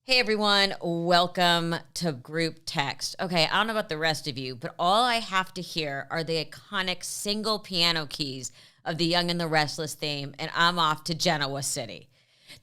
Hey everyone, welcome to Group Text. Okay, I don't know about the rest of you, but all I have to hear are the iconic single piano keys of the Young and the Restless theme, and I'm off to Genoa City.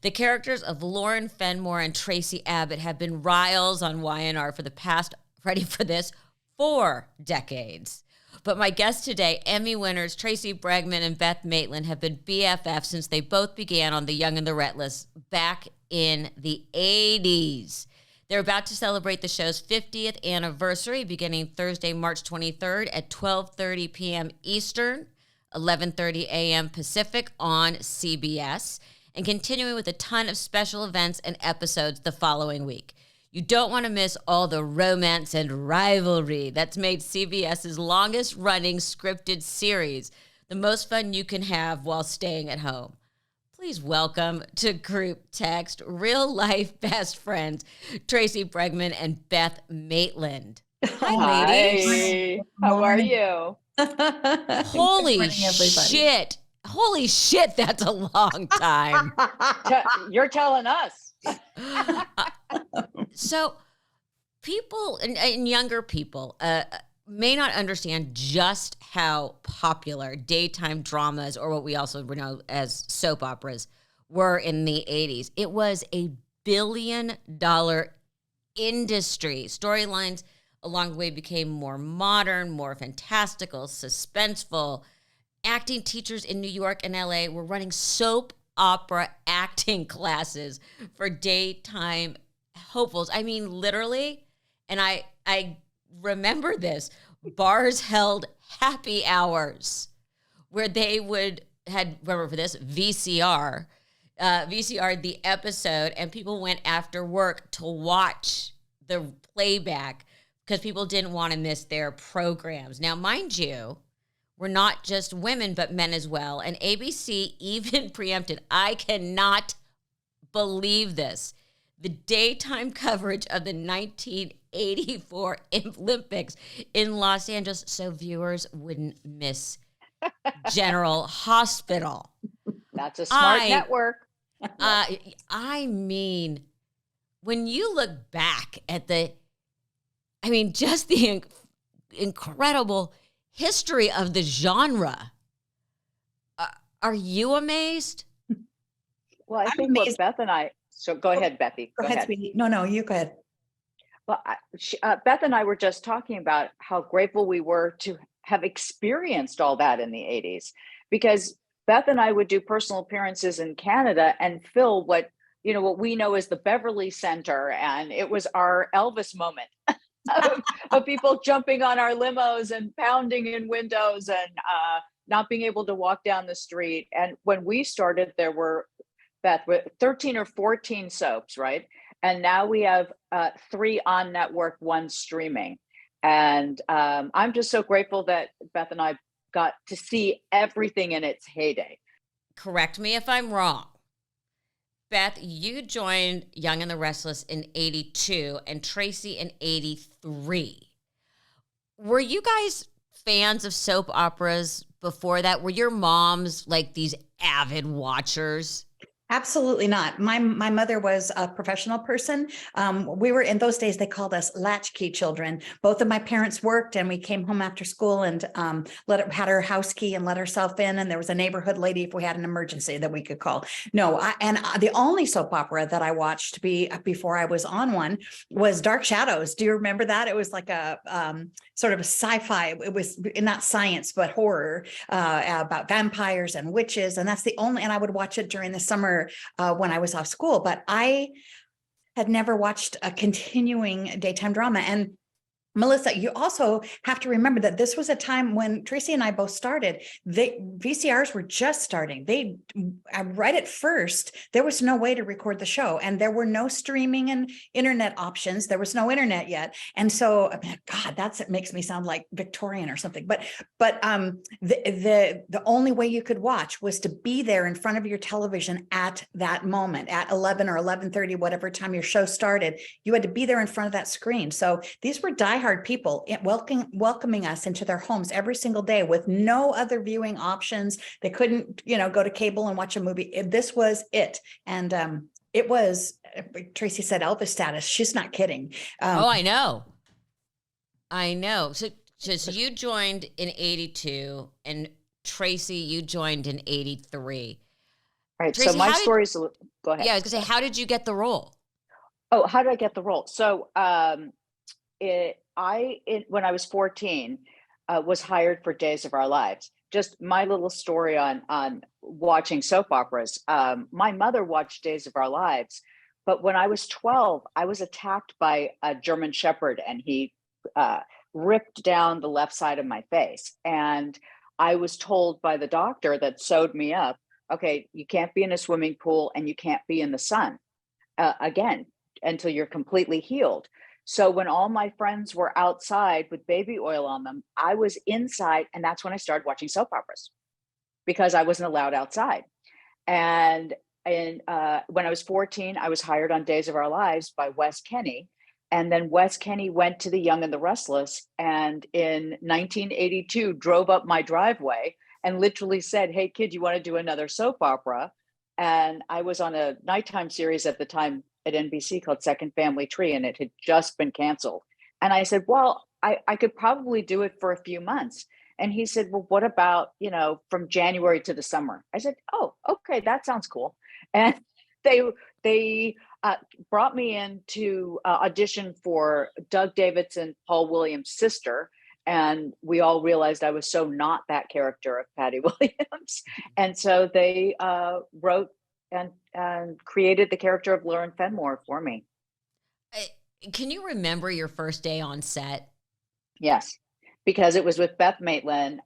The characters of Lauren Fenmore and Traci Abbot have been riles on YNR for the past, ready for this, 4 decades. But my guests today, Emmy winners Tracey Bregman and Beth Maitland, have been BFFs since they both began on The Young and the Restless back in the 80s. They're about to celebrate the show's 50th anniversary beginning Thursday, March 23rd at 12:30 p.m. Eastern, 11:30 a.m. Pacific on CBS, and continuing with a ton of special events and episodes the following week. You don't want to miss all the romance and rivalry that's made CBS's longest running scripted series, the most fun you can have while staying at home. Please welcome to Group Text real life best friends, Tracey Bregman and Beth Maitland. Hi, ladies. Hi, how are you? Holy shit. Holy shit, that's a long time. You're telling us. So people and younger people may not understand just how popular daytime dramas, or what we also know as soap operas, were in the 80s. It was a billion-dollar industry. Storylines along the way became more modern, more fantastical, suspenseful. Acting teachers in New York and LA were running soap opera acting classes for daytime hopefuls. I mean, literally, and I remember this, bars held happy hours where they remember for this, VCR the episode, and people went after work to watch the playback because people didn't want to miss their programs. Now, mind you, we're not just women, but men as well. And ABC even preempted, I cannot believe this, the daytime coverage of the 1984 Olympics in Los Angeles so viewers wouldn't miss General Hospital. That's a smart network. I mean, when you look back at just the incredible history of the genre, are you amazed? Well, I think what Beth and I, so go ahead, Bethy. Go ahead, sweetie. No, you go ahead. Well, Beth and I were just talking about how grateful we were to have experienced all that in the 80s, because Beth and I would do personal appearances in Canada and fill what we know as the Beverly Center, and it was our Elvis moment. of people jumping on our limos and pounding in windows and not being able to walk down the street. And when we started, there were, Beth, 13 or 14 soaps, right? And now we have 3 on network, 1 streaming. And I'm just so grateful that Beth and I got to see everything in its heyday. Correct me if I'm wrong. Beth, you joined Young and the Restless in 82 and Traci in 83. Were you guys fans of soap operas before that? Were your moms like these avid watchers? Absolutely not. My mother was a professional person. We were, in those days, they called us latchkey children. Both of my parents worked, and we came home after school and had our house key and let ourselves in. And there was a neighborhood lady if we had an emergency that we could call. The only soap opera that I watched before I was on one was Dark Shadows. Do you remember that? It was like a sort of a sci-fi. It was not science, but horror about vampires and witches. And that's the only, and I would watch it during the summer when I was off school, but I had never watched a continuing daytime drama. And Melissa, you also have to remember that this was a time when Traci and I both started. VCRs were just starting. Right at first, there was no way to record the show, and there were no streaming and internet options. There was no internet yet, and so God, it makes me sound like Victorian or something. But the only way you could watch was to be there in front of your television at that moment, at 11 or 11:30, whatever time your show started. You had to be there in front of that screen. So these were diehard people welcoming us into their homes every single day with no other viewing options. They couldn't, go to cable and watch a movie. This was it. And It was, Tracy said Elvis status. She's not kidding. Oh, I know. So you joined in 82, and Tracy, you joined in 83. Right. Tracy, so my story's, go ahead. Yeah, I was gonna say, how did you get the role? Oh, how did I get the role? So when I was 14, was hired for Days of Our Lives. Just my little story on watching soap operas. My mother watched Days of Our Lives, but when I was 12, I was attacked by a German Shepherd, and he ripped down the left side of my face. And I was told by the doctor that sewed me up, okay, you can't be in a swimming pool and you can't be in the sun again until you're completely healed. So when all my friends were outside with baby oil on them, I was inside, and that's when I started watching soap operas because I wasn't allowed outside. And when I was 14, I was hired on Days of Our Lives by Wes Kenny. And then Wes Kenny went to The Young and the Restless, and in 1982 drove up my driveway and literally said, "Hey kid, you want to do another soap opera?" And I was on a nighttime series at the time at NBC called Second Family Tree, and it had just been canceled. And I said, well, I could probably do it for a few months. And he said, well, what about, from January to the summer? I said, oh, okay, that sounds cool. And they brought me in to audition for Doug Davidson, Paul Williams' sister. And we all realized I was so not that character of Patty Williams. And so they wrote and created the character of Lauren Fenmore for me. Can you remember your first day on set? Yes, because it was with Beth Maitland,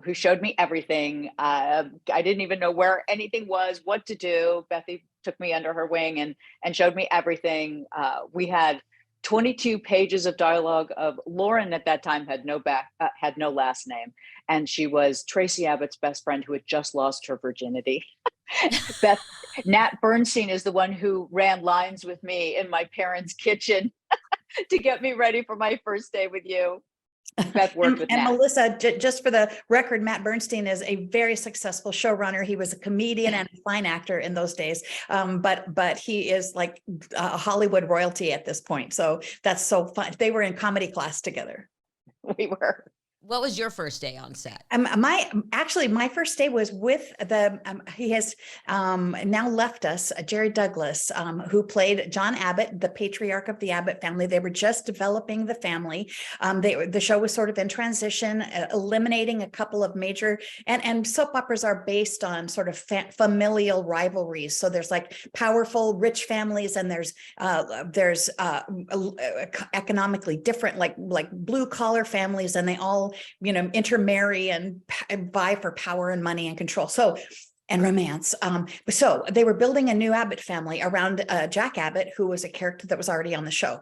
who showed me everything. I didn't even know where anything was, what to do. Bethy took me under her wing and showed me everything. We had 22 pages of dialogue. Of Lauren at that time had no last name, and she was Tracy Abbott's best friend who had just lost her virginity. Nat Bernstein is the one who ran lines with me in my parents' kitchen to get me ready for my first day with you. Beth worked with and Nat. Melissa, just for the record, Matt Bernstein is a very successful showrunner. He was a comedian and a fine actor in those days, but he is like a Hollywood royalty at this point. So that's so fun. They were in comedy class together. We were. What was your first day on set? My first day was with he has now left us, Jerry Douglas, who played John Abbott, the patriarch of the Abbott family. They were just developing the family. The show was sort of in transition, eliminating a couple of major, and soap operas are based on sort of familial rivalries. So there's like powerful, rich families, and there's economically different, like blue collar families, and they all intermarry and vie for power and money and control. And romance. So they were building a new Abbott family around Jack Abbott, who was a character that was already on the show.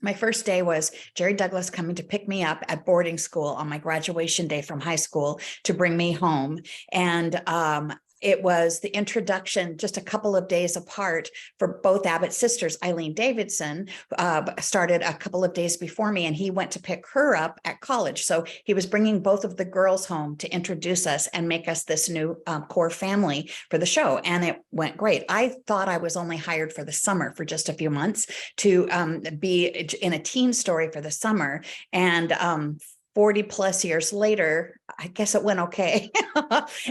My first day was Jerry Douglas coming to pick me up at boarding school on my graduation day from high school to bring me home. And it was the introduction just a couple of days apart for both Abbott sisters. Eileen Davidson started a couple of days before me, and he went to pick her up at college. So he was bringing both of the girls home to introduce us and make us this new core family for the show. And it went great. I thought I was only hired for the summer for just a few months to be in a teen story for the summer. And 40 plus years later, I guess it went okay.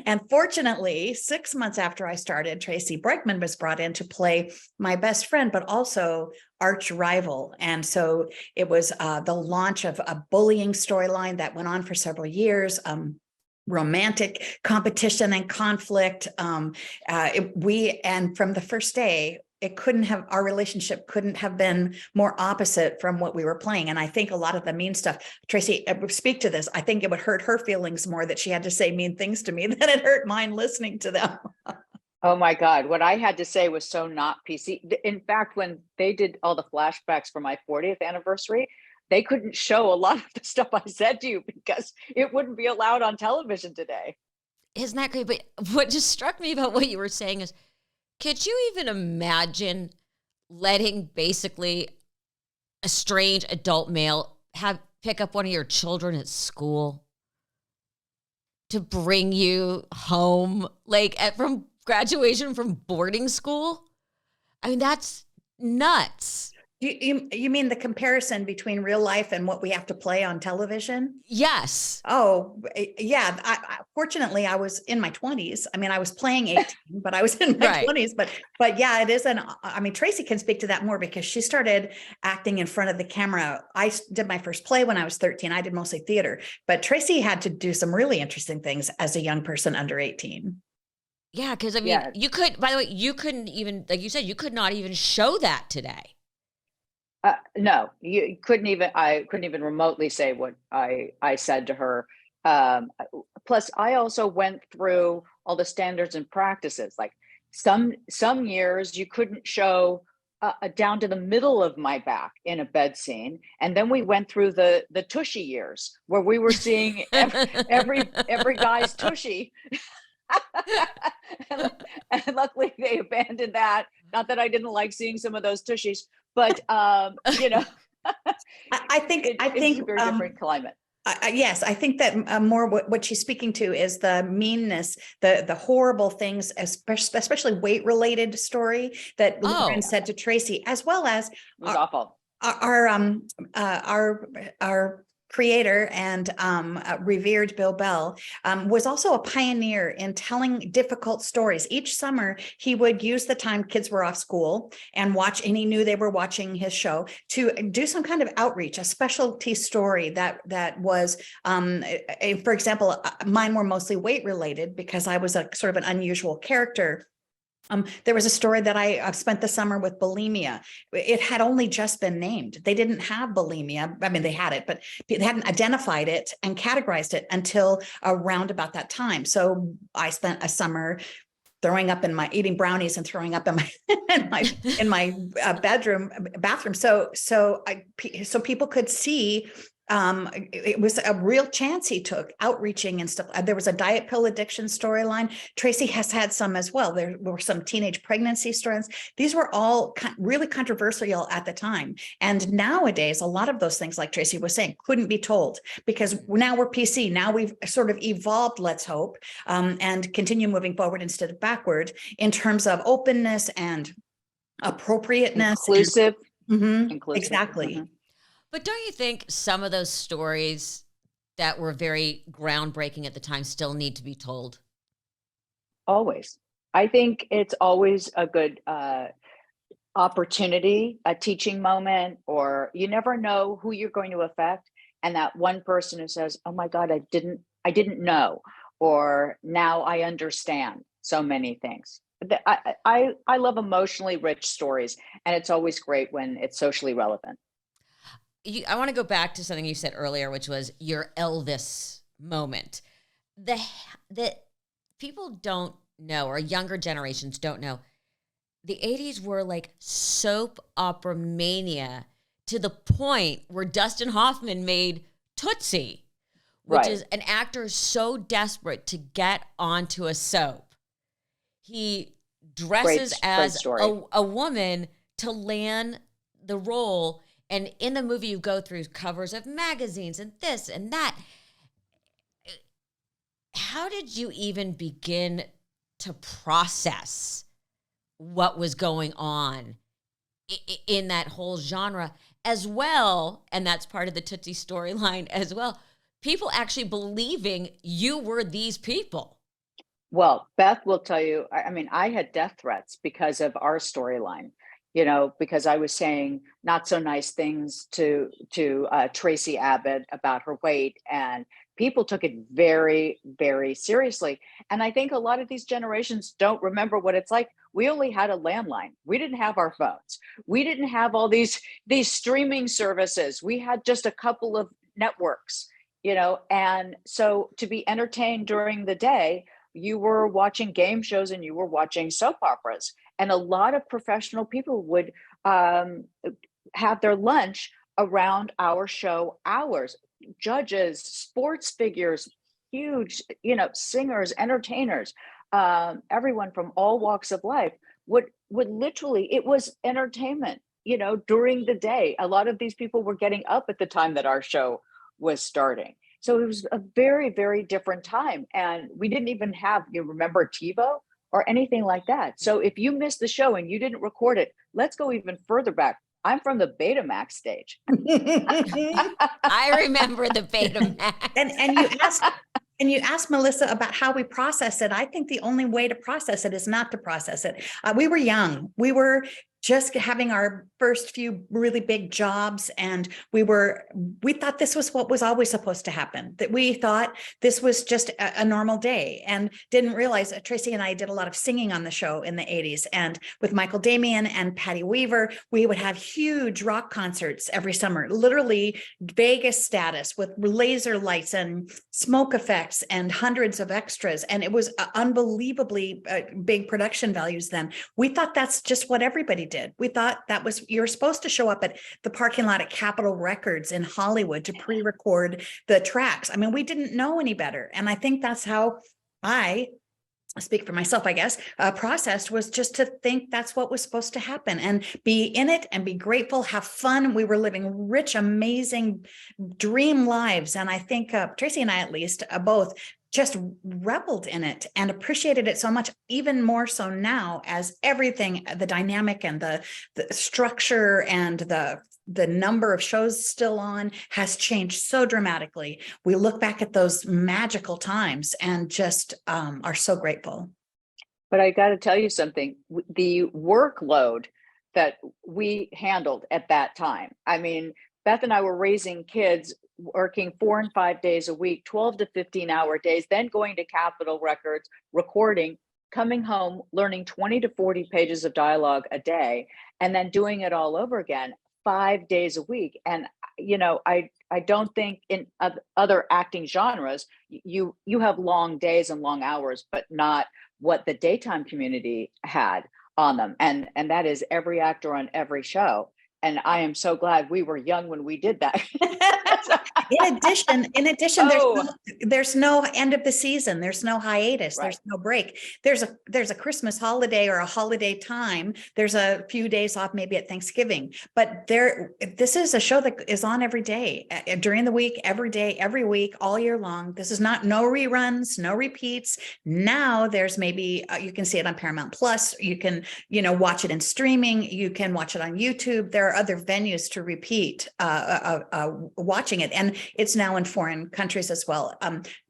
And fortunately, 6 months after I started, Tracey Bregman was brought in to play my best friend, but also arch rival. And so it was the launch of a bullying storyline that went on for several years. Romantic competition and conflict. And from the first day, our relationship couldn't have been more opposite from what we were playing. And I think a lot of the mean stuff, Tracy, speak to this. I think it would hurt her feelings more that she had to say mean things to me than it hurt mine listening to them. Oh my God. What I had to say was so not PC. In fact, when they did all the flashbacks for my 40th anniversary, they couldn't show a lot of the stuff I said to you because it wouldn't be allowed on television today. Isn't that great? But what just struck me about what you were saying is, could you even imagine letting basically a strange adult male pick up one of your children at school to bring you home, from graduation from boarding school? I mean, that's nuts. You mean the comparison between real life and what we have to play on television? Yes. Oh, yeah. Fortunately, I was in my 20s. I mean, I was playing 18, but I was in my Right. 20s. But yeah, it is I mean, Tracy can speak to that more because she started acting in front of the camera. I did my first play when I was 13. I did mostly theater, but Tracy had to do some really interesting things as a young person under 18. Yeah, because I mean, Yeah. you could, by the way, you couldn't even, like you said, you could not even show that today. No, you couldn't even. I couldn't even remotely say what I said to her. Plus, I also went through all the standards and practices. Like some years, you couldn't show down to the middle of my back in a bed scene, and then we went through the tushy years where we were seeing every guy's tushy. And luckily, they abandoned that. Not that I didn't like seeing some of those tushies, but you know, I think it's a very different climate. Yes, I think that more what she's speaking to is the meanness, the horrible things, especially weight related story that Lauren said to Tracy, as well as it was awful. Our creator and revered Bill Bell was also a pioneer in telling difficult stories. Each summer, he would use the time kids were off school and he knew they were watching his show to do some kind of outreach, a specialty story that was, for example, mine were mostly weight related because I was a sort of an unusual character. There was a story that I spent the summer with bulimia. It had only just been named. They didn't have bulimia. I mean, they had it, but they hadn't identified it and categorized it until around about that time. So I spent a summer eating brownies and throwing up in my bathroom. So people could see. It was a real chance he took outreaching and stuff. There was a diet pill addiction storyline. Tracy has had some as well. There were some teenage pregnancy stories. These were all really controversial at the time. And nowadays, a lot of those things, like Tracy was saying, couldn't be told because now we're PC. Now we've sort of evolved, let's hope, and continue moving forward instead of backward in terms of openness and appropriateness. Inclusive. Exactly. Mm-hmm. But don't you think some of those stories that were very groundbreaking at the time still need to be told? Always. I think it's always a good opportunity, a teaching moment, or you never know who you're going to affect. And that one person who says, "Oh my God, I didn't know," or "Now I understand so many things." I love emotionally rich stories, and it's always great when it's socially relevant. I want to go back to something you said earlier, which was your Elvis moment. That people don't know, or younger generations don't know, the 80s were like soap opera mania to the point where Dustin Hoffman made Tootsie, which is an actor so desperate to get onto a soap. He dresses as a woman to land the role. And in the movie, you go through covers of magazines and this and that. How did you even begin to process what was going on in that whole genre as well? And that's part of the Tootsie storyline as well. People actually believing you were these people. Well, Beth will tell you, I mean, I had death threats because of our storyline. Because I was saying not so nice things to Traci Abbot about her weight, and people took it very, very seriously. And I think a lot of these generations don't remember what it's like. We only had a landline. We didn't have our phones. We didn't have all these streaming services. We had just a couple of networks, and so to be entertained during the day, you were watching game shows and you were watching soap operas. And a lot of professional people would have their lunch around our show hours. Judges, sports figures, huge, singers, entertainers, everyone from all walks of life would literally, it was entertainment, during the day. A lot of these people were getting up at the time that our show was starting. So it was a very, very different time. And we didn't even have, you remember TiVo? or anything like that. So if you missed the show and you didn't record it, let's go even further back. I'm from the Betamax stage. I remember the Betamax. And you asked Melissa about how we process it. I think the only way to process it is not to process it. We were young. We were just having our first few really big jobs. And we thought this was what was always supposed to happen, that we thought this was just a normal day, and didn't realize Tracy and I did a lot of singing on the show in the 80s. And with Michael Damian and Patty Weaver, we would have huge rock concerts every summer, literally Vegas status with laser lights and smoke effects and hundreds of extras. And it was unbelievably big production values then. We thought that's just what everybody did. We thought that was, you're supposed to show up at the parking lot at Capitol Records in Hollywood to pre-record the tracks. I mean, we didn't know any better. And I think that's how I speak for myself, I guess, processed, was just to think that's what was supposed to happen and be in it and be grateful, have fun. We were living rich, amazing dream lives. And I think Tracy and I, at least, both just reveled in it and appreciated it so much, even more so now, as everything, the dynamic and the structure and the number of shows still on has changed so dramatically. We look back at those magical times and just are so grateful. But I got to tell you something, the workload that we handled at that time. I mean, Beth and I were raising kids, working 4 and 5 days a week, 12 to 15-hour days, then going to Capitol Records, recording, coming home, learning 20 to 40 pages of dialogue a day, and then doing it all over again 5 days a week. And, you know, I don't think in other acting genres, you have long days and long hours, but not what the daytime community had on them. And that is every actor on every show. And I am so glad we were young when we did that. In addition, there's no end of the season. There's no hiatus. Right. There's no break. There's a Christmas holiday or a holiday time. There's a few days off, maybe at Thanksgiving. But this is a show that is on every day, during the week, every day, every week, all year long. This is not no reruns, no repeats. Now there's maybe you can see it on Paramount Plus. You can watch it in streaming. You can watch it on YouTube. There are other venues to repeat watching it, and it's now in foreign countries as well.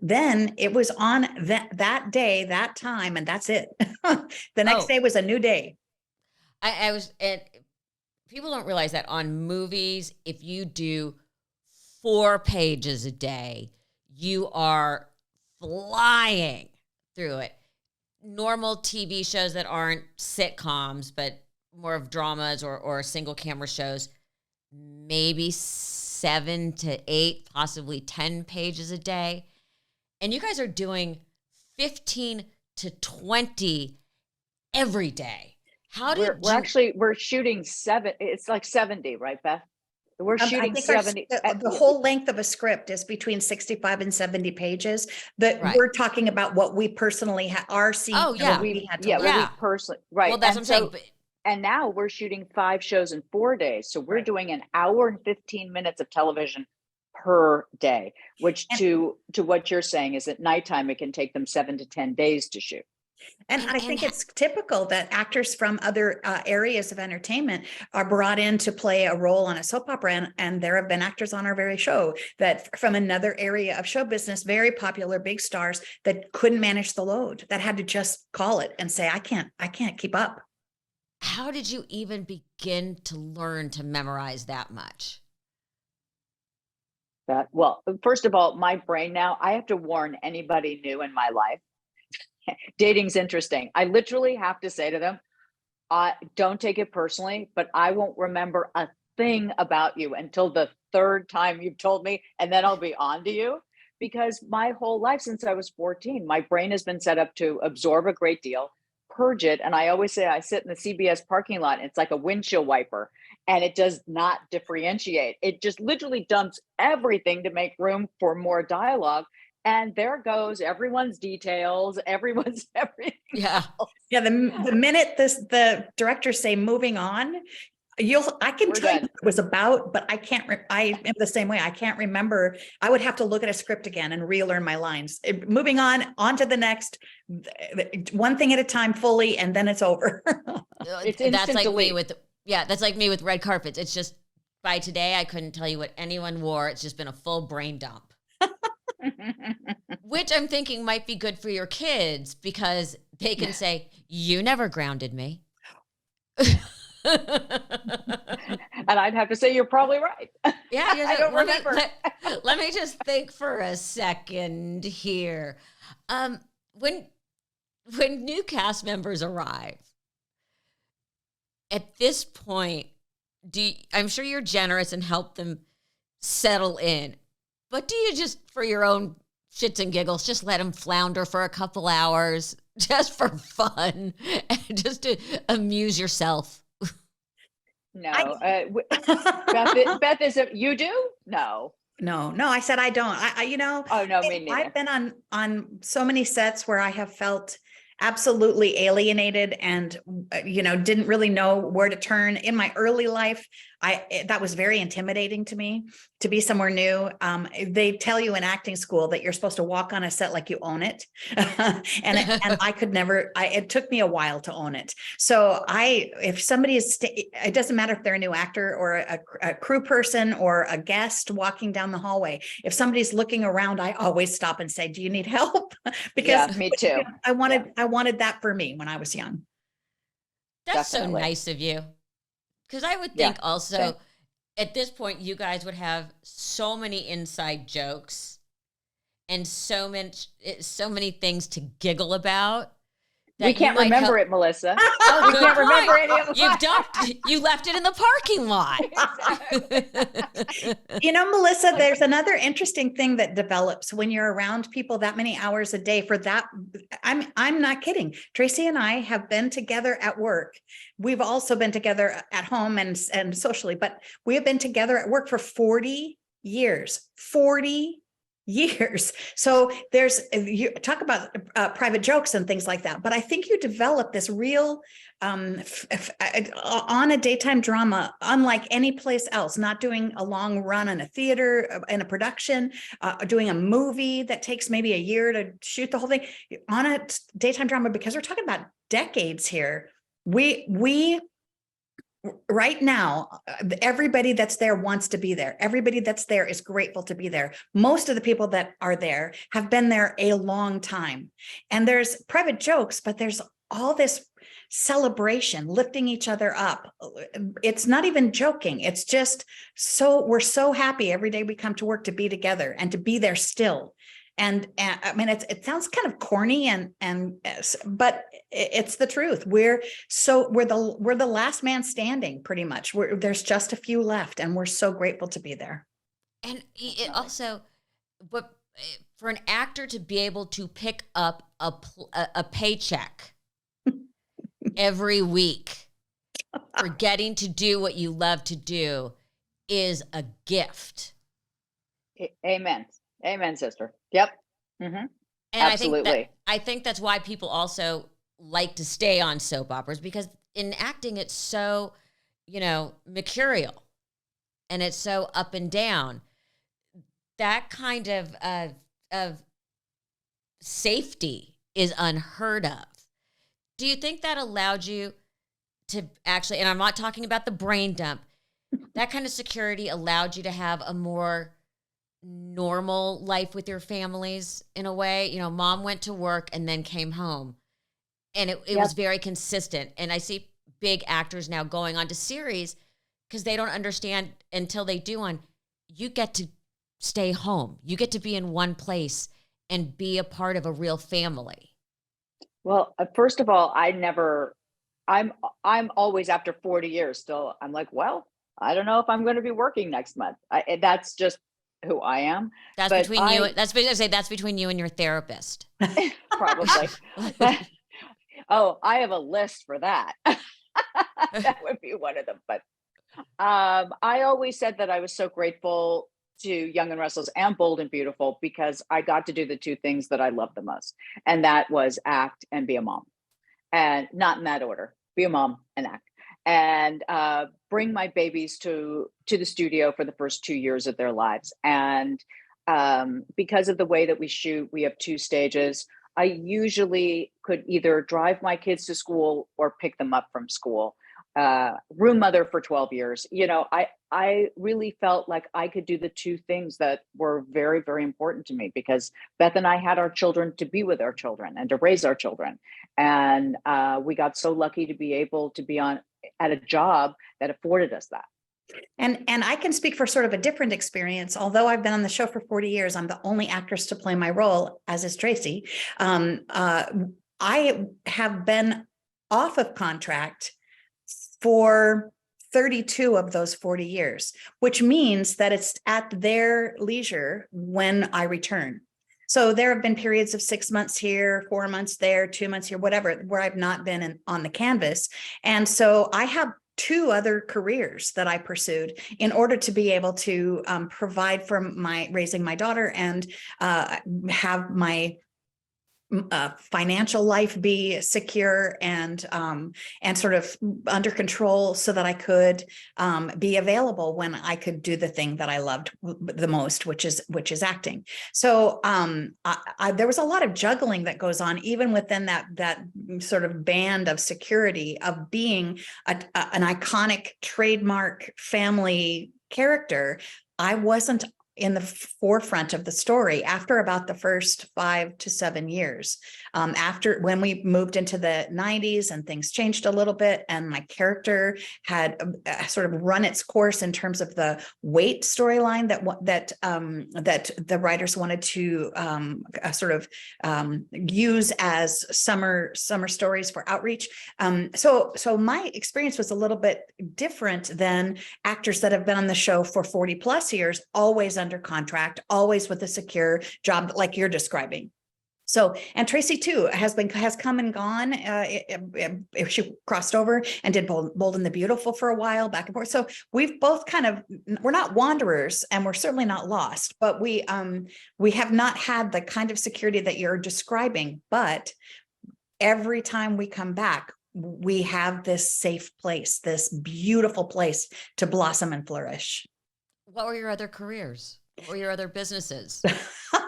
Then it was on that day, that time, and that's it. The next day was a new day. I was, and people don't realize that on movies, if you do 4 pages a day, you are flying through it. Normal TV shows that aren't sitcoms, but more of dramas or single camera shows, maybe 7 to 8, possibly 10 pages a day. And you guys are doing 15 to 20 every day. We're shooting 7. It's like 70, right, Beth? We're shooting 70. The whole length of a script is between 65 and 70 pages. That right. We're talking about what we personally are seeing. Oh yeah, we had to we personally, right? Well, that's what I'm saying. But and now we're shooting 5 shows in 4 days. So we're doing an hour and 15 minutes of television per day, which to what you're saying is at nighttime, it can take them 7 to 10 days to shoot. And I think it's typical that actors from other areas of entertainment are brought in to play a role on a soap opera. And there have been actors on our very show that from another area of show business, very popular, big stars that couldn't manage the load, that had to just call it and say, I can't keep up. How did you even begin to learn to memorize that much? Well, first of all, my brain now, I have to warn anybody new in my life. Dating's interesting. I literally have to say to them, don't take it personally, but I won't remember a thing about you until the 3rd time you've told me, and then I'll be on to you. Because my whole life since I was 14, my brain has been set up to absorb a great deal, purge it. And I always say I sit in the CBS parking lot, and it's like a windshield wiper, and it does not differentiate. It just literally dumps everything to make room for more dialogue. And there goes everyone's details, everyone's everything. Yeah. else. Yeah. The minute the directors say moving on, I can tell you what it was about, but I can't, I am the same way. I can't remember. I would have to look at a script again and relearn my lines. Moving on to the next, one thing at a time fully, and then it's over. It's That's instant like delete. me with, that's like me with red carpets. It's just, by today, I couldn't tell you what anyone wore. It's just been a full brain dump. Which I'm thinking might be good for your kids because they can say, you never grounded me. And I'd have to say, you're probably right. Yeah, I don't remember. Let me just think for a second here. When new cast members arrive, at this point, I'm sure you're generous and help them settle in, but do you just, for your own shits and giggles, just let them flounder for a couple hours just for fun and just to amuse yourself? No, Beth, is it you do? No. No, I said I don't. Oh no, me neither. I've been on so many sets where I have felt absolutely alienated and, didn't really know where to turn. In my early life, that was very intimidating to me, to be somewhere new. They tell you in acting school that you're supposed to walk on a set like you own it. and I could never, it took me a while to own it. So if somebody is, it doesn't matter if they're a new actor or a crew person or a guest walking down the hallway. If somebody's looking around, I always stop and say, do you need help? Because me too. I wanted that for me when I was young. That's Definitely. so nice of you. Because I would think also at this point, you guys would have so many inside jokes and so many things to giggle about. We can't remember it, Melissa. Oh, we can't remember any of it. You left it in the parking lot. Melissa, there's another interesting thing that develops when you're around people that many hours a day. For that, I'm not kidding. Traci and I have been together at work. We've also been together at home and socially, but we have been together at work for 40 years. 40 years. So you talk about private jokes and things like that, but I think you develop this real on a daytime drama, unlike any place else, not doing a long run in a theater, in a production, doing a movie that takes maybe a year to shoot the whole thing on a daytime drama, because we're talking about decades here. We right now, everybody that's there wants to be there. Everybody that's there is grateful to be there. Most of the people that are there have been there a long time. And there's private jokes, but there's all this celebration, lifting each other up. It's not even joking. It's just we're so happy every day we come to work to be together and to be there still. And I mean, it sounds kind of corny but it's the truth. We're the last man standing, pretty much. There's just a few left, and we're so grateful to be there. And it also, but for an actor to be able to pick up a paycheck every week for getting to do what you love to do is a gift. Amen, sister. Yep. Mm-hmm. And absolutely. I think that's why people also like to stay on soap operas, because in acting it's so, mercurial and it's so up and down. That kind of safety is unheard of. Do you think that allowed you to actually, and I'm not talking about the brain dump, that kind of security allowed you to have a more normal life with your families in a way? Mom went to work and then came home, and it was very consistent. And I see big actors now going on to series because they don't understand until they do one. You get to stay home. You get to be in one place and be a part of a real family. Well, first of all, I'm always, after 40 years still, I'm like, well, I don't know if I'm going to be working next month. That's just who I am. That's between you. That's between you and your therapist. Probably. I have a list for that. That would be one of them. But I always said that I was so grateful to Young and Restless and Bold and Beautiful because I got to do the two things that I love the most. And that was act and be a mom. And not in that order, be a mom and act. And bring my babies to the studio for the first 2 years of their lives. And because of the way that we shoot, we have 2 stages. I usually could either drive my kids to school or pick them up from school. Room mother for 12 years. I really felt like I could do the two things that were very, very important to me, because Beth and I had our children to be with our children and to raise our children. And we got so lucky to be able to be at a job that afforded us that. And I can speak for sort of a different experience. Although I've been on the show for 40 years, I'm the only actress to play my role, as is Traci. I have been off of contract for 32 of those 40 years, which means that it's at their leisure when I return. So there have been periods of 6 months here, 4 months there, 2 months here, whatever, where I've not been on the canvas. And so I have 2 other careers that I pursued in order to be able to provide for raising my daughter and have my financial life be secure and sort of under control, so that I could be available when I could do the thing that I loved the most, which is acting. So there was a lot of juggling that goes on even within that sort of band of security of being an iconic trademark family character. I wasn't in the forefront of the story after about the first 5 to 7 years. After when we moved into the 90s and things changed a little bit, and my character had sort of run its course in terms of the weight storyline that the writers wanted to sort of use as summer stories for outreach. So my experience was a little bit different than actors that have been on the show for 40 plus years, always under contract, always with a secure job like you're describing. So, and Traci too has come and gone. She crossed over and did Bold and the Beautiful for a while, back and forth. So we've both we're not wanderers, and we're certainly not lost, but we have not had the kind of security that you're describing. But every time we come back, we have this safe place, this beautiful place to blossom and flourish. What were your other careers? What were your other businesses?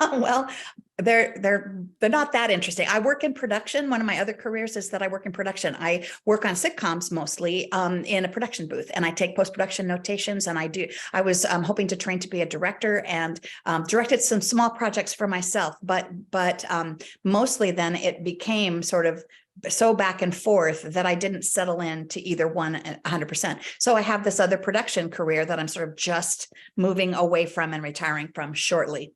Well, they're not that interesting. I work in production. One of my other careers is that I work in production. I work on sitcoms mostly in a production booth, and I take post-production notations. And I was hoping to train to be a director, and directed some small projects for myself, but mostly then it became sort of so back and forth that I didn't settle in to either one 100%. So I have this other production career that I'm sort of just moving away from and retiring from shortly.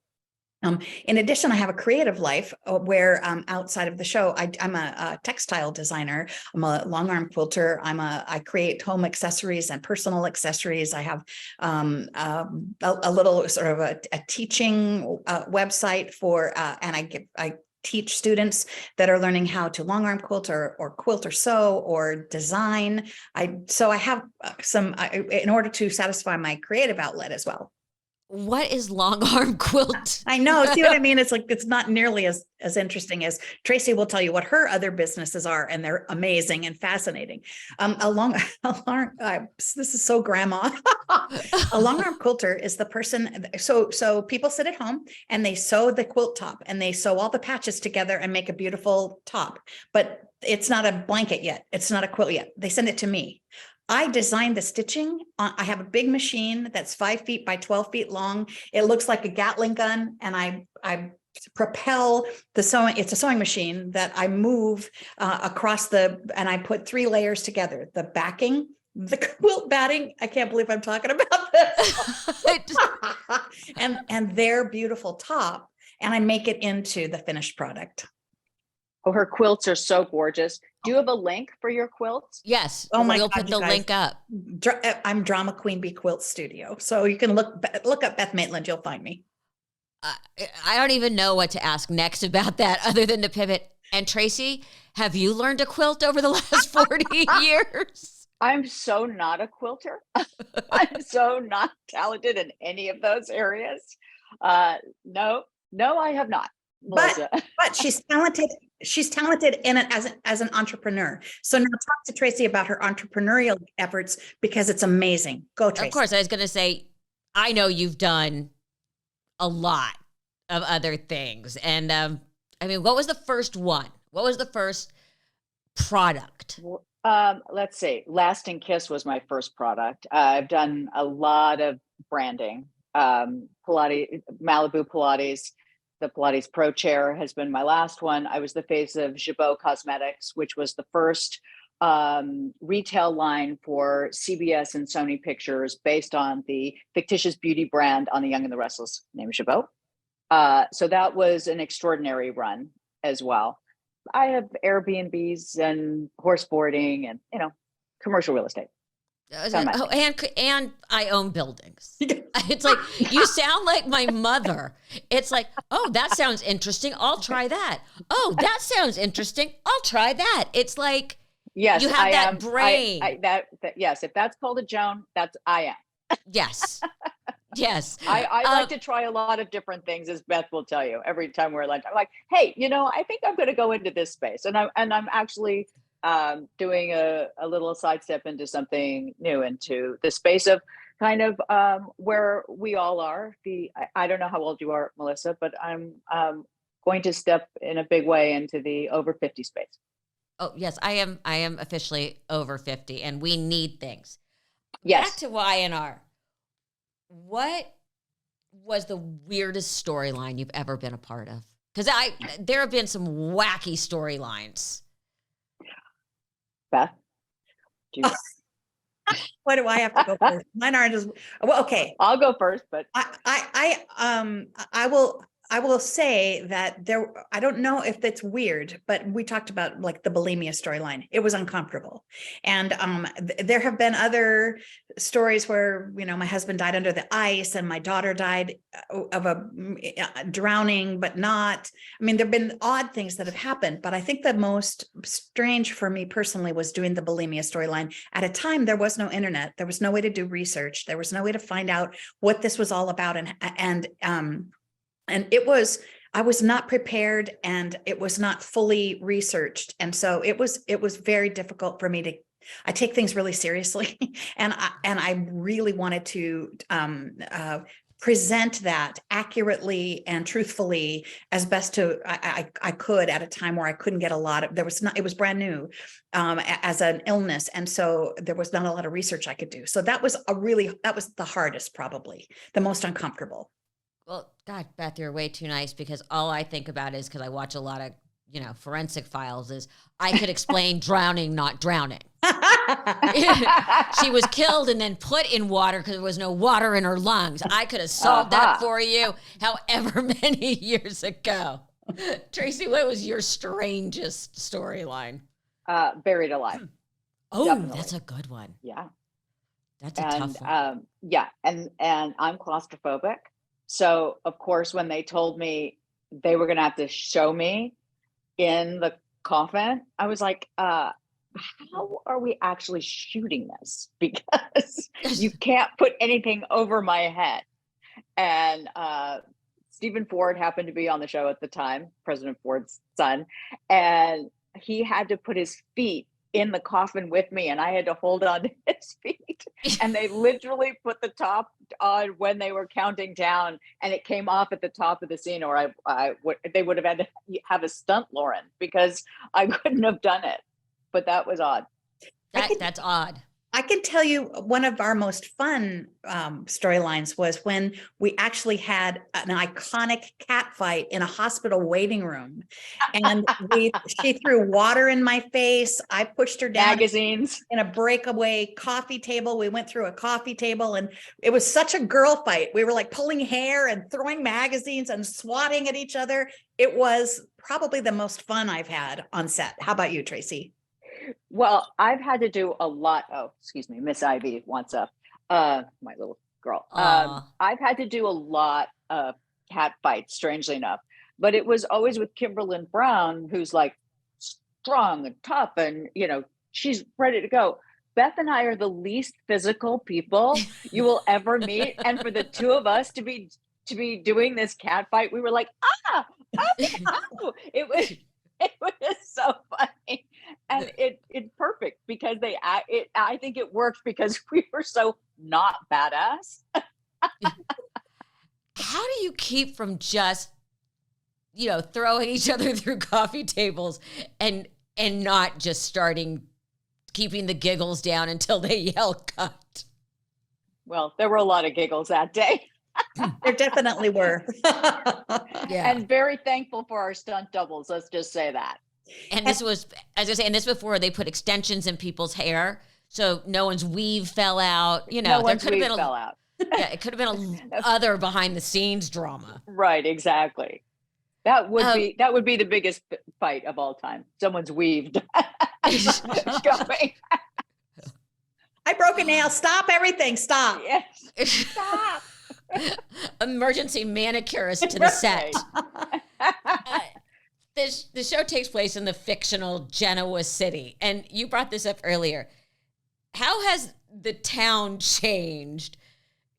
In addition, I have a creative life where outside of the show, I'm a textile designer. I'm a long arm quilter. I create home accessories and personal accessories. I have a little sort of a teaching website for, and I teach students that are learning how to long arm quilt or quilt or sew or design. So I have some in order to satisfy my creative outlet as well. What is long arm quilt? I know. See what I mean? It's like, it's not nearly as interesting as Traci will tell you what her other businesses are, and they're amazing and fascinating. This is so grandma. A long arm quilter is the person. So people sit at home and they sew the quilt top, and they sew all the patches together and make a beautiful top, but it's not a blanket yet. It's not a quilt yet. They send it to me. I designed the stitching. I have a big machine that's 5 feet by 12 feet long. It looks like a Gatling gun, and I propel the sewing. It's a sewing machine that I move across and I put 3 layers together: the backing, the quilt batting. I can't believe I'm talking about this. and their beautiful top, and I make it into the finished product. Oh, her quilts are so gorgeous. Do you have a link for your quilts? Yes. Oh my We'll God, put the link up. I'm Drama Queen Bee Quilt Studio. So you can look up Beth Maitland. You'll find me. I don't even know what to ask next about that other than to pivot. And Traci, have you learned to quilt over the last 40 years? I'm so not a quilter. I'm so not talented in any of those areas. No, I have not. But she's talented. She's talented in it as an entrepreneur. So now talk to Traci about her entrepreneurial efforts, because it's amazing. Go, Traci. Of course, I was going to say, I know you've done a lot of other things, and I mean, what was the first one? What was the first product? Let's see. Lasting Kiss was my first product. I've done a lot of branding. Pilates, Malibu Pilates, the Pilates Pro Chair has been my last one. I was the face of Abbot Cosmetics, which was the first retail line for CBS and Sony Pictures based on the fictitious beauty brand on The Young and the Restless named Abbot. So that was an extraordinary run as well. I have Airbnbs and horse boarding and, commercial real estate. And I own buildings. It's like, you sound like my mother. It's like, oh, that sounds interesting. I'll try that. Oh, that sounds interesting. I'll try that. It's like, yes, you have that brain. Yes, if that's called a Joan, I am. Yes. Yes. I like to try a lot of different things, as Beth will tell you. Every time we're at lunch, I'm like, hey, I think I'm going to go into this space. And I'm actually doing a little sidestep into something new, into the space of kind of where we all are. I don't know how old you are, Melissa, but I'm going to step in a big way into the over 50 space. Oh, yes, I am officially over 50, and we need things. Yes. Back to Y&R. What was the weirdest storyline you've ever been a part of? Because there have been some wacky storylines. Beth? Why do I have to go first? Mine aren't as well. Okay, I'll go first, but I will say that I don't know if that's weird, but we talked about like the bulimia storyline. It was uncomfortable. And there have been other stories where, my husband died under the ice and my daughter died of a drowning, but not. I mean, there've been odd things that have happened, but I think the most strange for me personally was doing the bulimia storyline. At a time, there was no internet. There was no way to do research. There was no way to find out what this was all about. And I was not prepared, and it was not fully researched. And so it was very difficult for me I take things really seriously. And I really wanted to present that accurately and truthfully as best I could at a time where I couldn't get it was brand new as an illness. And so there was not a lot of research I could do. So that was the hardest, probably the most uncomfortable. Well, God, Beth, you're way too nice, because all I think about is, because I watch a lot of, forensic files, is I could explain drowning, not drowning. She was killed and then put in water because there was no water in her lungs. I could have solved that for you however many years ago. Traci, what was your strangest storyline? Buried alive. Oh, Definitely. That's a good one. Yeah. That's a tough one. Yeah. And I'm claustrophobic. So, of course, when they told me they were going to have to show me in the coffin, I was like, how are we actually shooting this? Because you can't put anything over my head. And Stephen Ford happened to be on the show at the time, President Ford's son, and he had to put his feet in the coffin with me, and I had to hold on to his feet. And they literally put the top on when they were counting down, and it came off at the top of the scene, or they would have had to have a stunt Lauren, because I couldn't have done it. But that was odd. That's odd. I can tell you one of our most fun storylines was when we actually had an iconic cat fight in a hospital waiting room. And she threw water in my face. I pushed her down magazines in a breakaway coffee table. We went through a coffee table, and it was such a girl fight. We were like pulling hair and throwing magazines and swatting at each other. It was probably the most fun I've had on set. How about you, Traci? Well, I've had to do a lot. Oh, excuse me. Miss Ivy wants up. My little girl. I've had to do a lot of cat fights, strangely enough, but it was always with Kimberlyn Brown, who's like strong and tough, and she's ready to go. Beth and I are the least physical people you will ever meet, and for the two of us to be doing this cat fight, we were like, it was so funny. And it's perfect, because I think it worked because we were so not badass. How do you keep from just throwing each other through coffee tables and not just keeping the giggles down until they yell cut. Well, there were a lot of giggles that day. There definitely were. Yeah. And very thankful for our stunt doubles. Let's just say that. And this was, as I say, and this before they put extensions in people's hair, so no one's weave fell out. No one's weave fell out. Yeah, it could have been other behind the smes drama. Right, exactly. That would be the biggest fight of all time. Someone's weaved. Going. I broke a nail. Stop everything. Stop. Yes. Stop. Emergency manicurist to the set. The show takes place in the fictional Genoa city. And you brought this up earlier. How has the town changed?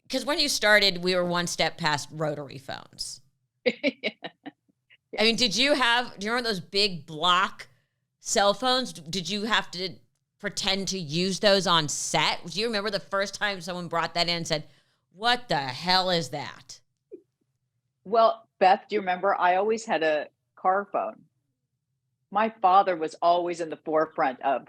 Because when you started, we were one step past rotary phones. Yeah. I mean, do you remember those big block cell phones? Did you have to pretend to use those on set? Do you remember the first time someone brought that in and said, what the hell is that? Well, Beth, do you remember? I always had a car phone. My father was always in the forefront of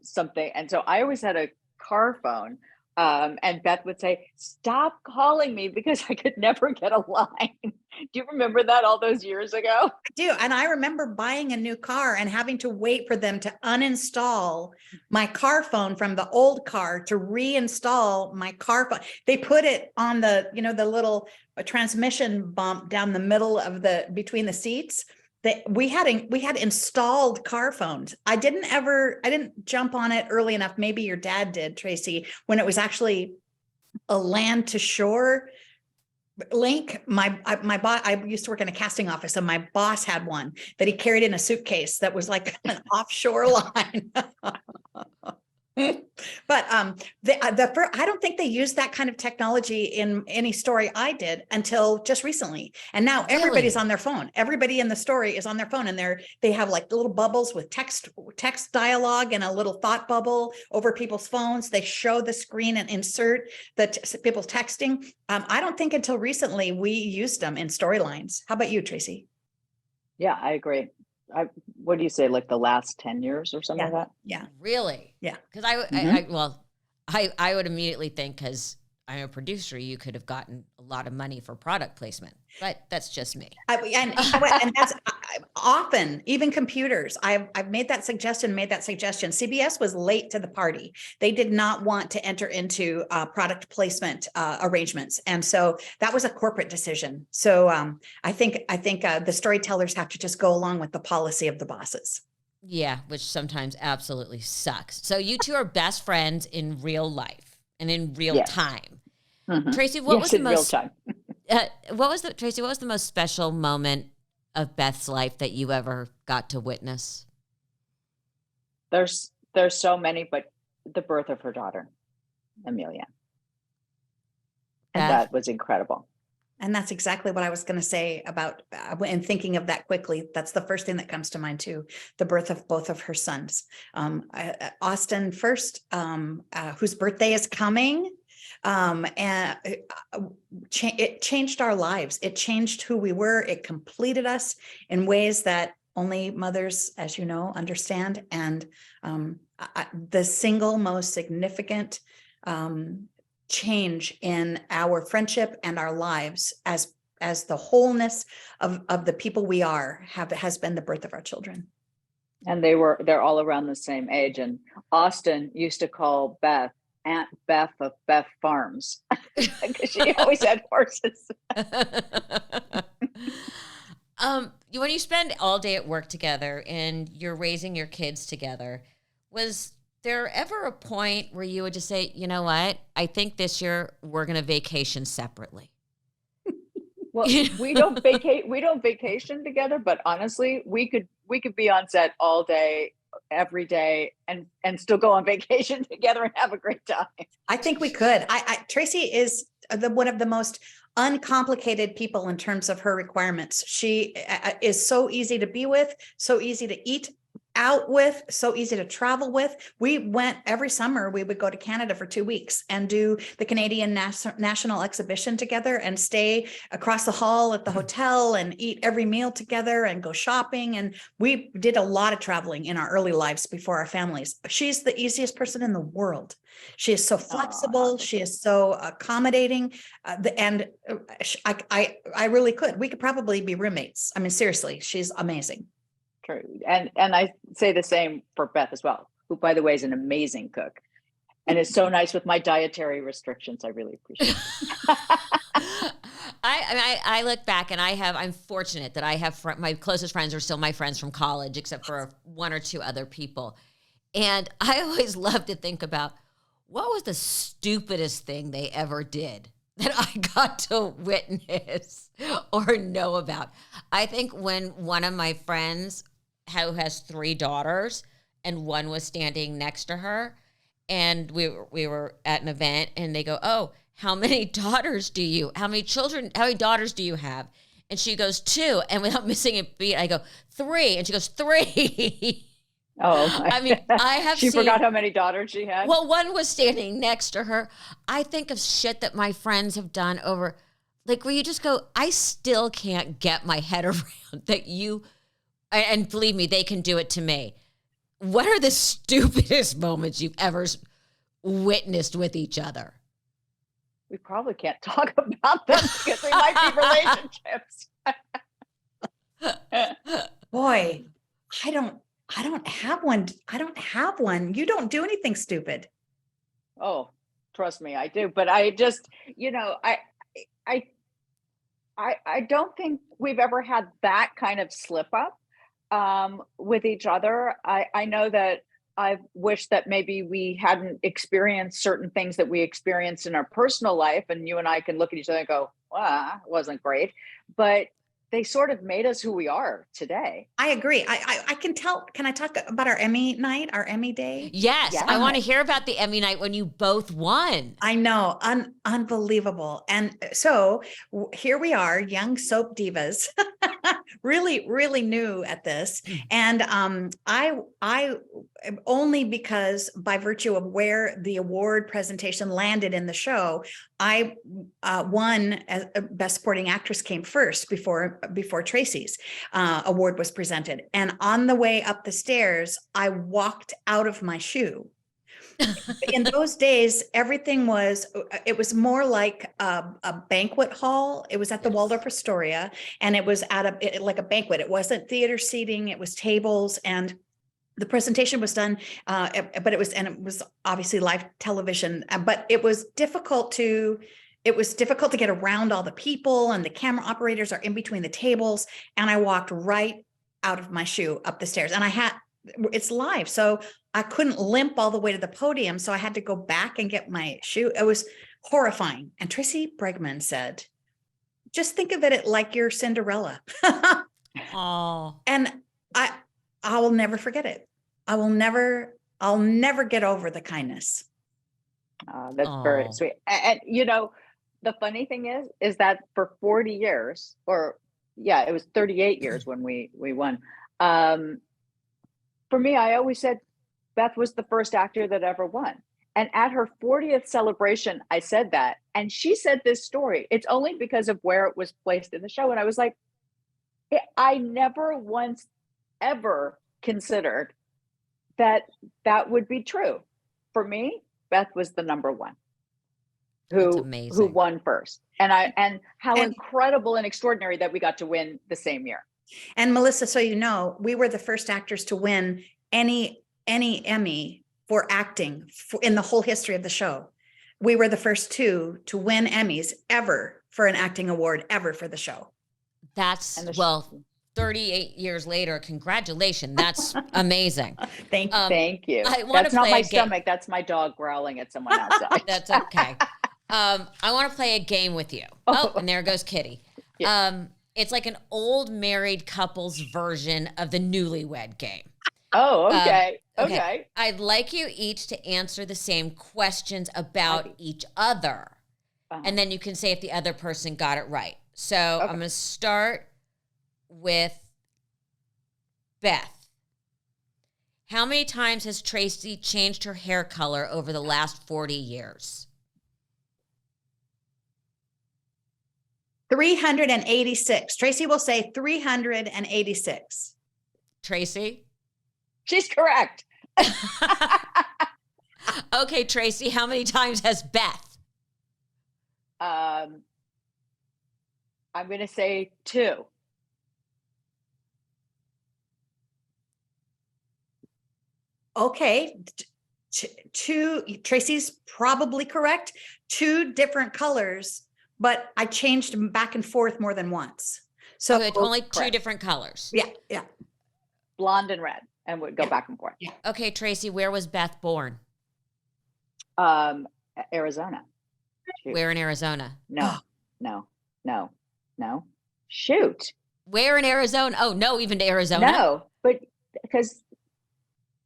something. And so I always had a car phone. And Beth would say, stop calling me because I could never get a line. Do you remember that all those years ago? I do. And I remember buying a new car and having to wait for them to uninstall my car phone from the old car to reinstall my car phone. They put it on the little transmission bump down the middle of between the seats. That we had installed car phones. I didn't jump on it early enough. Maybe your dad did, Tracy, when it was actually a land to shore link. I used to work in a casting office, and my boss had one that he carried in a suitcase that was like an offshore line. But I don't think they used that kind of technology in any story I did until just recently. And now everybody's on their phone. Everybody in the story is on their phone, and they have like little bubbles with text dialogue and a little thought bubble over people's phones. They show the screen and insert people's texting. I don't think until recently we used them in storylines. How about you, Tracy? Yeah, I agree. What do you say, like the last 10 years or something like that? Yeah. Really? Yeah. Because I would immediately think, because I'm a producer, you could have gotten a lot of money for product placement, but that's just me. And that's often even computers. I've made that suggestion. CBS was late to the party. They did not want to enter into product placement arrangements, and so that was a corporate decision. So I think the storytellers have to just go along with the policy of the bosses. Yeah, which sometimes absolutely sucks. So you two are best friends in real life and in real time. Mm-hmm. Tracy, what was the most real time? Tracy, what was the most special moment of Beth's life that you ever got to witness? There's so many, but the birth of her daughter, Amelia. And that was incredible. And that's exactly what I was going to say about, and thinking of that quickly, that's the first thing that comes to mind too, the birth of both of her sons. Austin first, whose birthday is coming, and it changed our lives. It changed who we were. It completed us in ways that only mothers, as you know, understand. And the single most significant change in our friendship and our lives as the wholeness of the people we are has been the birth of our children. And they're all around the same age. And Austin used to call Beth Aunt Beth of Beth Farms because she always had horses. When you spend all day at work together and you're raising your kids together, was there ever a point where you would just say, you know what, I think this year we're going to vacation separately? Well, we don't vacation together, but honestly, we could be on set all day, every day, and still go on vacation together and have a great time. I think we could. Tracy is one of the most uncomplicated people in terms of her requirements. She is so easy to be with, so easy to eat out with, so easy to travel with. We went every summer, we would go to Canada for 2 weeks and do the Canadian National Exhibition together and stay across the hall at the hotel and eat every meal together and go shopping. And we did a lot of traveling in our early lives before our families. She's the easiest person in the world. She is so flexible. She is so accommodating. I really could. We could probably be roommates. I mean, seriously, she's amazing. True. And I say the same for Beth as well, who, by the way, is an amazing cook and is so nice with my dietary restrictions. I really appreciate it. I look back and I'm fortunate that I have my closest friends are still my friends from college, except for one or two other people. And I always love to think about what was the stupidest thing they ever did that I got to witness or know about. I think when one of my friends who has 3 daughters and one was standing next to her and we were at an event and they go, "Oh, how many daughters do you have? And she goes, 2. And without missing a beat, I go, 3. And she goes, 3. Oh, I mean, I have she forgot how many daughters she had. Well, one was standing next to her. I think of shit that my friends have done over, like where you just go, I still can't get my head around that and believe me, they can do it to me. What are the stupidest moments you've ever witnessed with each other? We probably can't talk about them because they might be relationships. Boy, I don't have one. I don't have one. You don't do anything stupid. Oh, trust me, I do. But I just, I don't think we've ever had that kind of slip up with each other. I know that I've wished that maybe we hadn't experienced certain things that we experienced in our personal life. And you and I can look at each other and go, "Well, it wasn't great." But they sort of made us who we are today. I agree. I can tell. Can I talk about our Emmy night, our Emmy day? Yes. Yeah. I want to hear about the Emmy night when you both won. I know. Unbelievable. And so here we are, young soap divas, really, really new at this. And I only because by virtue of where the award presentation landed in the show, I won as Best Supporting Actress came first before Tracy's award was presented. And on the way up the stairs, I walked out of my shoe. In those days, everything it was more like a banquet hall. It was at the Waldorf Astoria, and it was like a banquet. It wasn't theater seating, it was tables, and the presentation was done, but it was obviously live television, but it was difficult to get around all the people, and the camera operators are in between the tables. And I walked right out of my shoe up the stairs, and it's live. So I couldn't limp all the way to the podium. So I had to go back and get my shoe. It was horrifying. And Tracey Bregman said, "Just think of it like you're Cinderella." Oh, and I will never forget it. I'll never get over the kindness. That's very sweet. And the funny thing is that for 40 years, it was 38 years when we won. For me, I always said Beth was the first actor that ever won. And at her 40th celebration, I said that. And she said this story. It's only because of where it was placed in the show. And I was like, I never once ever considered that would be true. For me, Beth was the number one who won first. And how incredible and extraordinary that we got to win the same year. And Melissa, so you know, we were the first actors to win any Emmy for acting in the whole history of the show. We were the first two to win Emmys ever for an acting award ever for the show. That's 38 years later. Congratulations. That's amazing. Thank you. That's not my stomach. That's my dog growling at someone outside. That's okay. I want to play a game with you. Oh, and there goes Kitty. Yeah. It's like an old married couple's version of the Newlywed Game. Oh, okay. Okay. I'd like you each to answer the same questions about each other. And then you can say if the other person got it right. So I'm going to start with Beth. How many times has Tracy changed her hair color over the last 40 years? 386. Tracy will say 386. Tracy? She's correct. Okay, Tracy, how many times has Beth? I'm going to say 2. Okay. Two, Tracy's probably correct. 2 different colors, but I changed them back and forth more than once. So Okay, only 2 correct. different colors. Yeah. Blonde and red, and would go back and forth. Yeah. Okay, Tracy, where was Beth born? Arizona. Shoot. Where in Arizona? No. Shoot. Where in Arizona? Oh, no, even to Arizona? No, but because,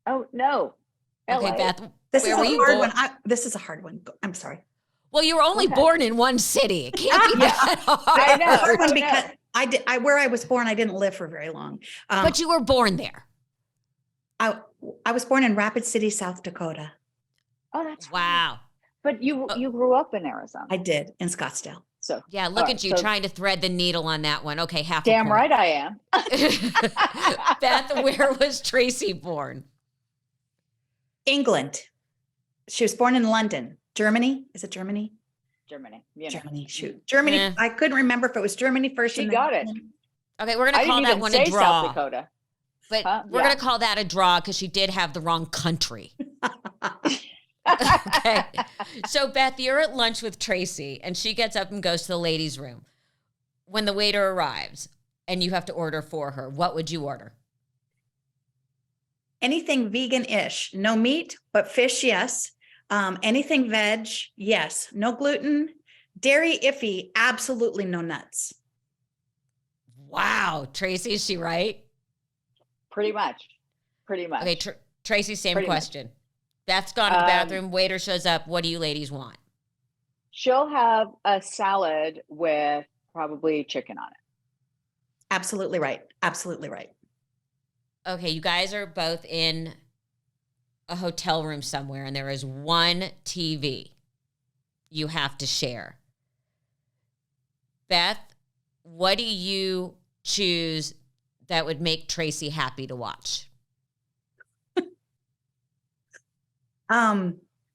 oh, no. Okay, LA. Beth, This where is were a you hard born? one. This is a hard one. I'm sorry. Well, you were only Okay. born in one city. It can't be Yeah. that hard. I know. Hard one I because know. where I was born, I didn't live for very long. But you were born there. I was born in Rapid City, South Dakota. Oh, that's right. Wow. But you grew up in Arizona. I did in Scottsdale. So Yeah, look all at right, you so trying to thread the needle on that one. Okay, half a damn point. right I am. Beth, where was Tracy born? England. She was born in London. Germany. Is it Germany? Germany. You know. Germany. Shoot. Germany. Eh. I couldn't remember if it was Germany first. She and then got it. England. Okay, we're I going to call didn't that even one say a South draw. Dakota. But Huh? we're Yeah. going to call that a draw because she did have the wrong country. Okay. So, Beth, you're at lunch with Tracy, and she gets up and goes to the ladies' room. When the waiter arrives and you have to order for her, what would you order? Anything vegan-ish. No meat, but fish, yes. Anything veg, yes. No gluten. Dairy, iffy. Absolutely no nuts. Wow. Tracy, is she right? Pretty much. Okay, Tracy, same Pretty much. question. Beth's gone to the bathroom. Waiter shows up. What do you ladies want? She'll have a salad with probably chicken on it. Absolutely right. Absolutely right. Okay, you guys are both in a hotel room somewhere, and there is one TV you have to share. Beth, what do you choose that would make Tracy happy to watch?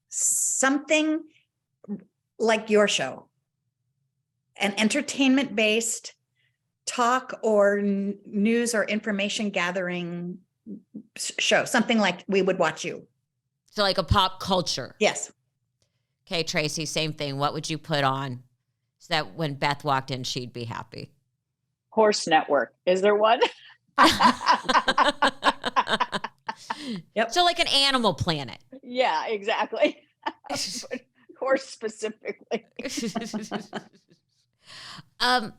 Something like your show, an entertainment-based talk or news or information gathering show, something like we would watch you. So like a pop culture. Yes. Okay, Tracy, same thing. What would you put on so that when Beth walked in, she'd be happy? Horse Network. Is there one? Yep. So like an Animal Planet. Yeah, exactly. Horse specifically. At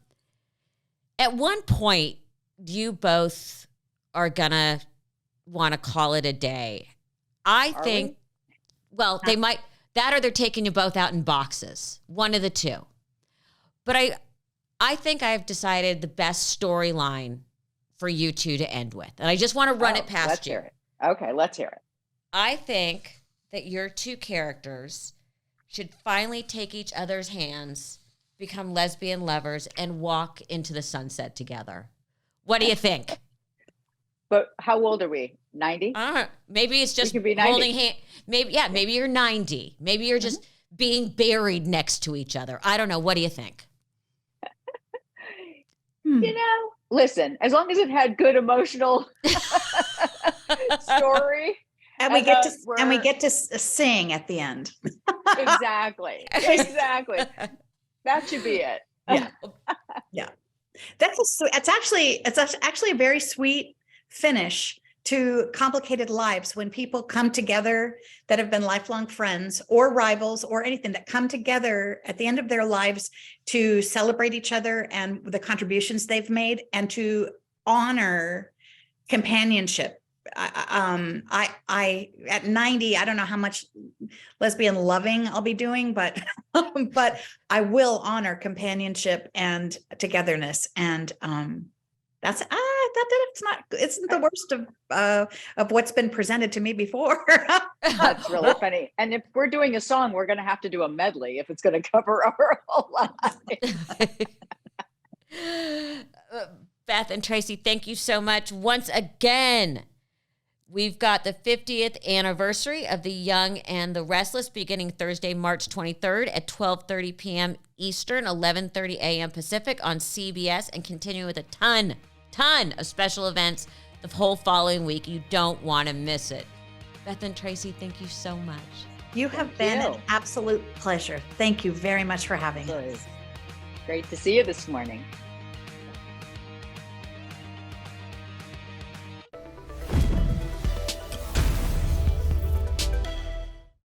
one point, you both are gonna want to call it a day. I Are think, well, they might, that or they're taking you both out in boxes. One of the two. But I think I've decided the best storyline for you two to end with. And I just want to run it past let's you. hear it. Okay, let's hear it. I think that your two characters should finally take each other's hands, become lesbian lovers, and walk into the sunset together. What do you think? But how old are we? 90? Maybe it's just could be 90. holding hand. Maybe you're 90. Maybe you're just being buried next to each other. I don't know. What do you think? You know, listen, as long as it had good emotional story. And we get to sing at the end. Exactly. That should be it. Yeah. It's actually a very sweet finish to complicated lives when people come together that have been lifelong friends or rivals or anything, that come together at the end of their lives to celebrate each other and the contributions they've made and to honor companionship. I at 90, I don't know how much lesbian loving I'll be doing, but but I will honor companionship and togetherness, and That's it's not, it's the worst of what's been presented to me before. That's really funny. And if we're doing a song, we're going to have to do a medley if it's going to cover our whole life. Beth and Tracy, thank you so much. Once again, we've got the 50th anniversary of The Young and the Restless beginning Thursday, March 23rd at 12:30 p.m. Eastern, 11:30 a.m. Pacific on CBS, and continue with a ton of special events the whole following week. You don't want to miss it. Beth and Tracy, thank you so much. You have been an absolute pleasure. Thank you very much for having us. Great to see you this morning.